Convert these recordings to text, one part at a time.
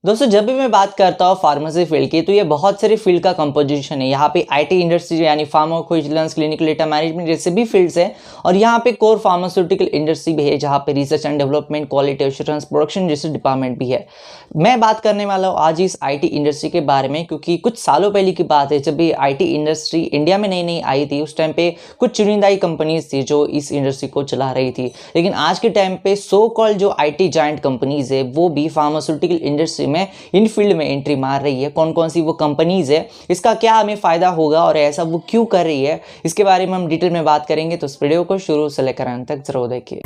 दोस्तों जब भी मैं बात करता हूँ फार्मेसी फील्ड की तो ये बहुत सारी फील्ड का कंपोजिशन है। यहाँ पे आईटी इंडस्ट्री यानी फार्माकोविजिलेंस, क्लिनिकल डेटा मैनेजमेंट जैसे भी फील्ड्स हैं और यहाँ पे कोर फार्मास्यूटिकल इंडस्ट्री भी है जहाँ पे research and development, quality assurance, production जैसे डिपार्टमेंट भी है। मैं बात करने वाला हूँ आज इस आईटी इंडस्ट्री के बारे में क्योंकि कुछ सालों पहले की बात है जब ये आईटी इंडस्ट्री इंडिया में नई नई आई थी। उस टाइम पे कुछ चुनिंदा ही कंपनीज थी जो इस इंडस्ट्री को चला रही थी, लेकिन आज के टाइम पे सो कॉल्ड जो आईटी जायंट कंपनीज है वो भी फार्मास्यूटिकल इंडस्ट्री में इन फील्ड में एंट्री मार रही है। कौन कौन सी वो कंपनीज है, इसका क्या हमें फायदा होगा और ऐसा वो क्यों कर रही है, इसके बारे में हम डिटेल में बात करेंगे। तो इस वीडियो को शुरू से लेकर अंत तक जरूर देखिए।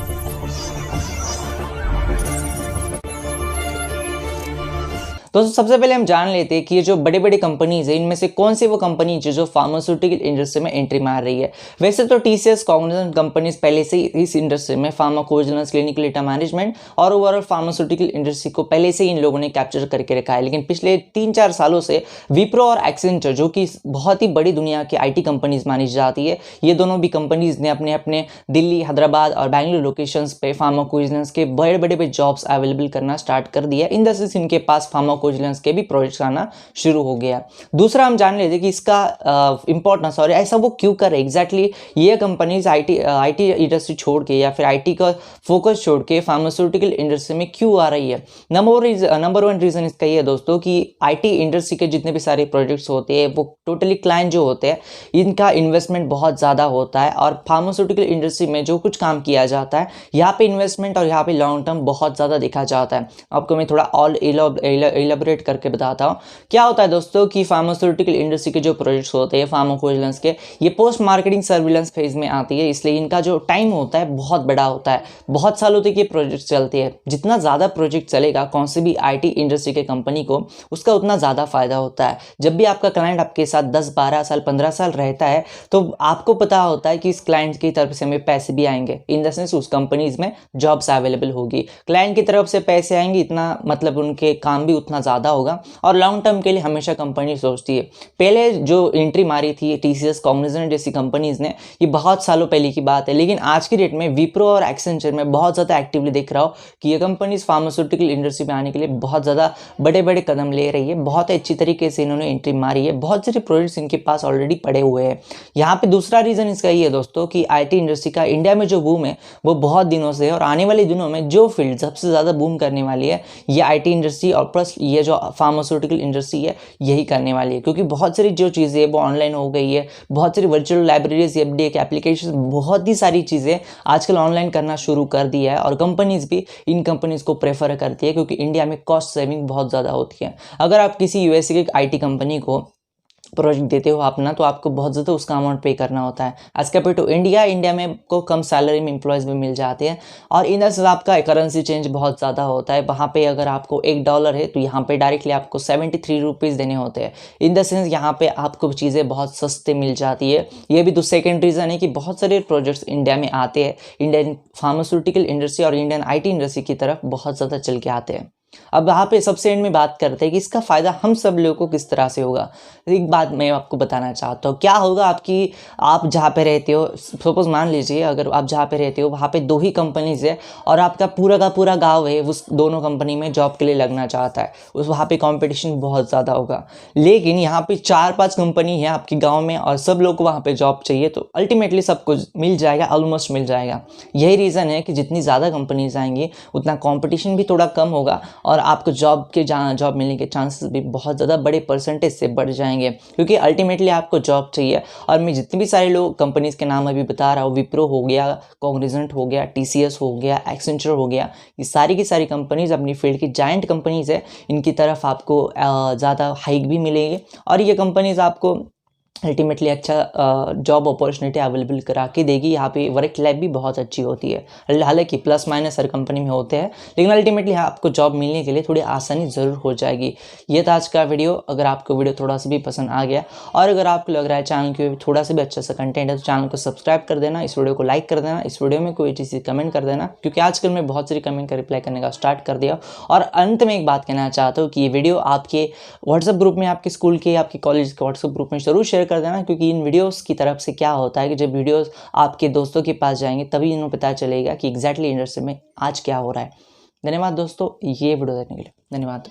दोस्तों सबसे पहले हम जान लेते हैं कि ये जो बड़े बड़े कंपनीज है इनमें से कौन सी वो कंपनी जो फार्मास्यूटिकल इंडस्ट्री में एंट्री मार रही है। वैसे तो टीसीएस, कॉग्निजेंट कंपनीज पहले से ही इस इंडस्ट्री में फार्माकोविजिलेंस, क्लिनिकल डेटा मैनेजमेंट और ओवरऑल फार्मास्यूटिकल इंडस्ट्री को पहले से ही इन लोगों ने कैप्चर करके रखा है। लेकिन पिछले 3-4 सालों से विप्रो और एक्सेंचर जो कि बहुत ही बड़ी दुनिया की आईटी कंपनीज मानी जाती है, ये दोनों भी कंपनीज ने अपने अपने दिल्ली, हैदराबाद और बैंगलोर लोकेशंस पे फार्माकोविजिलेंस के बड़े बड़े जॉब्स अवेलेबल करना स्टार्ट कर दिया। इन द सेंस इनके पास फार्माकोविजिलेंस के भी प्रोजेक्ट्स आना शुरू हो गया। दूसरा हम जान लेते कि इसका इंपॉर्टेंस और ऐसा वो क्यों कर रहे एग्जैक्टली ये कंपनीज आईटी इंडस्ट्री छोड़ के या फिर आईटी का फोकस छोड़ के फार्मास्यूटिकल इंडस्ट्री में क्यों आ रही है। नंबर वन रीजन इसका ये है दोस्तों कि आईटी इंडस्ट्री के जितने भी सारे प्रोजेक्ट्स होते हैं वो टोटली क्लाइंट जो होते हैं इनका इन्वेस्टमेंट बहुत ज़्यादा होता है और फार्मास्यूटिकल इंडस्ट्री में जो कुछ काम किया जाता है यहाँ पे इन्वेस्टमेंट और यहाँ पे लॉन्ग टर्म बहुत ज़्यादा देखा जाता है। आपको मैं थोड़ा ऑल इलेबोरेट करके बताता हूँ क्या होता है दोस्तों कि फार्मास्यूटिकल इंडस्ट्री के जो प्रोजेक्ट्स होते हैं फार्माकोविजिलेंस के, ये पोस्ट मार्केटिंग सर्विलेंस फेज में आती है, इसलिए इनका जो टाइम होता है बहुत बड़ा होता है। बहुत सालों तक ये प्रोजेक्ट चलते हैं। जितना ज़्यादा प्रोजेक्ट चलेगा कौन सी भी आईटी इंडस्ट्री के कंपनी को, उसका उतना ज़्यादा फायदा होता है। जब भी आपका क्लाइंट आपके साथ 10-12 साल 15 साल रहता है तो आपको पता होता है कि इस क्लाइंट की तरफ से हमें पैसे भी आएंगे, इन द सेंस उस कंपनीज में जॉब्स अवेलेबल होगी। क्लाइंट की तरफ से पैसे आएंगे, इतना मतलब उनके काम भी उतना ज़्यादा होगा और लॉन्ग टर्म के लिए हमेशा कंपनी सोचती है। पहले जो एंट्री मारी थी टीसीएस, कॉग्निजेंट जैसी कंपनीज ने, ये बहुत सालों पहले की बात है, लेकिन आज की डेट में विप्रो और एक्सेंचर में बहुत ज़्यादा एक्टिवली देख रहा हूँ कि ये कंपनीज फार्मास्यूटिकल इंडस्ट्री में आने के लिए बहुत ज़्यादा बड़े बड़े कदम ले रही है। बहुत अच्छी तरीके से इन्होंने एंट्री मारी है, बहुत सारे प्रोजेक्ट्स इनके पास ऑलरेडी पड़े हुए हैं। यहाँ पे दूसरा रीज़न इसका ये है दोस्तों कि आईटी इंडस्ट्री का इंडिया में जो बूम है वो बहुत दिनों से है और आने वाले दिनों में जो फील्ड सबसे ज़्यादा बूम करने वाली है ये आईटी इंडस्ट्री और प्लस ये जो फार्मास्यूटिकल इंडस्ट्री है यही करने वाली है। क्योंकि बहुत सारी जो चीज़ें वो ऑनलाइन हो गई है, बहुत सारी वर्चुअल लाइब्रेरीज, एफडीए के एप्लीकेशन, बहुत ही सारी चीज़ें आजकल ऑनलाइन करना शुरू कर दिया है और कंपनीज भी इन कंपनीज को प्रेफर करती है क्योंकि इंडिया में कॉस्ट सेविंग बहुत ज़्यादा होती है। अगर आप किसी यूएसए की आईटी कंपनी को प्रोजेक्ट देते हो अपना तो आपको बहुत ज़्यादा उसका अमाउंट पे करना होता है एज कम्पेयर टू इंडिया में को कम सैलरी में एम्प्लॉयज़ भी मिल जाते हैं और इन द सेंस आपका करेंसी चेंज बहुत ज़्यादा होता है। वहाँ पे अगर आपको $1 है तो यहाँ पे डायरेक्टली आपको 73 रुपीज़ देने होते हैं। इन द सेंस यहाँ पे आपको चीज़ें बहुत सस्ते मिल जाती है। ये भी सेकेंड रीज़न है कि बहुत सारे प्रोजेक्ट्स इंडिया में आते हैं, इंडियन फार्मास्यूटिकल इंडस्ट्री और इंडियन आईटी इंडस्ट्री की तरफ बहुत ज़्यादा चल के आते हैं। अब यहाँ पे सबसे एंड में बात करते हैं कि इसका फ़ायदा हम सब लोगों को किस तरह से होगा। एक बात मैं आपको बताना चाहता हूँ, क्या होगा आप जहाँ पे रहते हो, सपोज मान लीजिए अगर आप जहाँ पे रहते हो वहाँ पे 2 ही कंपनीज है और आपका पूरा का पूरा गांव है उस दोनों कंपनी में जॉब के लिए लगना चाहता है, उस वहाँ पे कंपटीशन बहुत ज़्यादा होगा। लेकिन यहाँ पे 4-5 कंपनी है आपके गाँव में और सब लोग को वहाँ पर जॉब चाहिए तो अल्टीमेटली सब कुछ मिल जाएगा, ऑलमोस्ट मिल जाएगा। यही रीज़न है कि जितनी ज़्यादा कंपनीज आएंगी उतना कॉम्पिटिशन भी थोड़ा कम होगा और आपको जॉब मिलने के चांसेस भी बहुत ज़्यादा बड़े परसेंटेज से बढ़ जाएंगे क्योंकि अल्टीमेटली आपको जॉब चाहिए। और मैं जितने भी सारे लोग कंपनीज़ के नाम अभी बता रहा हूँ, विप्रो हो गया, कॉग्निजेंट हो गया, टीसीएस हो गया, एक्सेंचर हो गया, ये सारी की सारी कंपनीज़ अपनी फील्ड की जायंट कंपनीज़ है। इनकी तरफ आपको ज़्यादा हाइक भी मिलेंगे और ये कंपनीज़ आपको अल्टीमेटली अच्छा जॉब अपॉर्चुनिटी अवेलेबल करा के देगी। यहाँ पे वर्क लाइफ भी बहुत अच्छी होती है। हालांकि प्लस माइनस हर कंपनी में होते हैं लेकिन अल्टीमेटली आपको जॉब मिलने के लिए थोड़ी आसानी ज़रूर हो जाएगी। ये था आज का वीडियो। अगर आपको वीडियो थोड़ा सा भी पसंद आ गया और अगर आपको लग रहा है चैनल के थोड़ा सा भी अच्छा सा कंटेंट है तो चैनल को सब्सक्राइब कर देना, इस वीडियो को लाइक कर देना, इस वीडियो में कोई चीज़ कमेंट कर देना क्योंकि आजकल मैं बहुत सारी कमेंट का रिप्लाई करने का स्टार्ट कर दिया। और अंत में एक बात कहना चाहता हूँ कि ये वीडियो आपके व्हाट्सएप ग्रुप में, आपके स्कूल के, आपके कॉलेज के व्हाट्सएप ग्रुप में ज़रूर शेयर कर देना क्योंकि इन वीडियोस की तरफ से क्या होता है कि जब वीडियोस आपके दोस्तों के पास जाएंगे तभी इन्हें पता चलेगा कि एग्जैक्टली इंडस्ट्री में आज क्या हो रहा है। धन्यवाद दोस्तों ये वीडियो देखने के लिए, धन्यवाद।